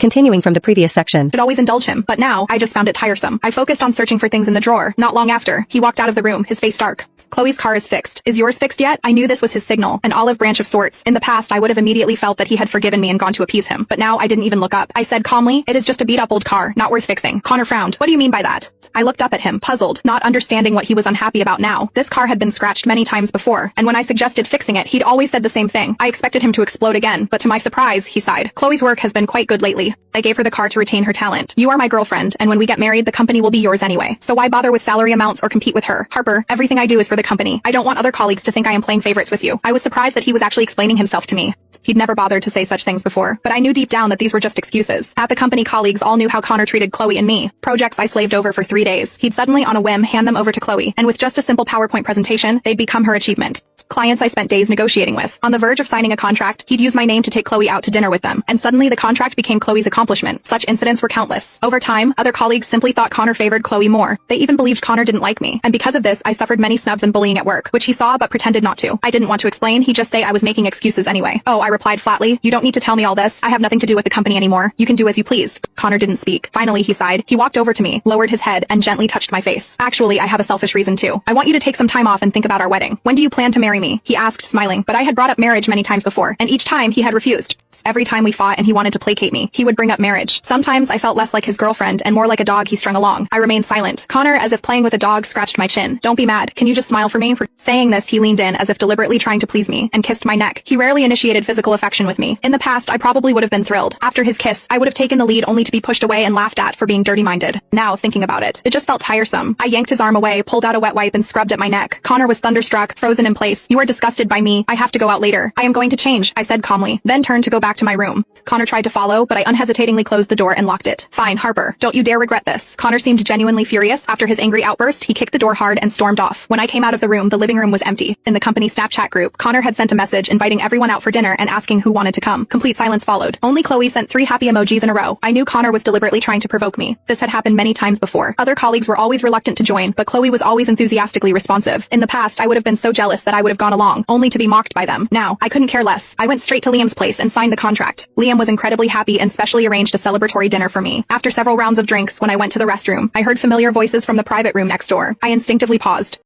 Continuing from the previous section. Should always indulge him, but now, I just found it tiresome. I focused on searching for things in the drawer. Not long after, he walked out of the room, his face dark. Chloe's car is fixed. Is yours fixed yet? I knew this was his signal, an olive branch of sorts. In the past, I would have immediately felt that he had forgiven me and gone to appease him, but now I didn't even look up. I said calmly, it is just a beat-up old car, not worth fixing. Connor frowned. What do you mean by that? I looked up at him, puzzled, not understanding what he was unhappy about now. This car had been scratched many times before, and when I suggested fixing it, he'd always said the same thing. I expected him to explode again, but to my surprise, he sighed. Chloe's work has been quite good lately. I gave her the car to retain her talent. You are my girlfriend, and when we get married, the company will be yours anyway. So why bother with salary amounts or compete with her? Harper, everything I do is for the company. I don't want other colleagues to think I am playing favorites with you. I was surprised that he was actually explaining himself to me. He'd never bothered to say such things before, but I knew deep down that these were just excuses. At the company, colleagues all knew how Connor treated Chloe and me. Projects I slaved over for 3 days. He'd suddenly on a whim hand them over to Chloe, and with just a simple PowerPoint presentation, they'd become her achievement. Clients I spent days negotiating with. On the verge of signing a contract, he'd use my name to take Chloe out to dinner with them, and suddenly the contract became Chloe's accomplishment. Such incidents were countless. Over time, other colleagues simply thought Connor favored Chloe more. They even believed Connor didn't like me, and because of this, I suffered many snubs and bullying at work, which he saw but pretended not to. I didn't want to explain, he'd just say I was making excuses anyway. Oh, I replied flatly, you don't need to tell me all this. I have nothing to do with the company anymore. You can do as you please. Connor didn't speak. Finally, he sighed. He walked over to me, lowered his head, and gently touched my face. Actually, I have a selfish reason too. I want you to take some time off and think about our wedding. When do you plan to marry me? He asked, smiling, but I had brought up marriage many times before, and each time he had refused. Every time we fought and he wanted to placate me, he would bring up marriage. Sometimes I felt less like his girlfriend and more like a dog he strung along. I remained silent. Connor, as if playing with a dog, scratched my chin. Don't be mad. Can you just smile for me? For saying this, he leaned in as if deliberately trying to please me and kissed my neck. He rarely initiated physical affection with me. In the past, I probably would have been thrilled. After his kiss, I would have taken the lead only to be pushed away and laughed at for being dirty-minded. Now, thinking about it, it just felt tiresome. I yanked his arm away, pulled out a wet wipe and scrubbed at my neck. Connor was thunderstruck, frozen in place. You are disgusted by me. I have to go out later. I am going to change, I said calmly, then turned to go back to my room. Connor tried to follow, but I unhesitatingly closed the door and locked it. Fine, Harper. Don't you dare regret this. Connor seemed genuinely furious. After his angry outburst, he kicked the door hard and stormed off. When I came out of the room, the living room was empty. In the company Snapchat group, Connor had sent a message inviting everyone out for dinner and asking who wanted to come. Complete silence followed. Only Chloe sent 3 happy emojis in a row. I knew Connor was deliberately trying to provoke me. This had happened many times before. Other colleagues were always reluctant to join, but Chloe was always enthusiastically responsive. In the past, I would have been so jealous that I would have gone along, only to be mocked by them. Now, I couldn't care less. I went straight to Liam's place and signed the contract. Liam was incredibly happy and specially arranged a celebratory dinner for me. After several rounds of drinks, when I went to the restroom, I heard familiar voices from the private room next door. I instinctively paused.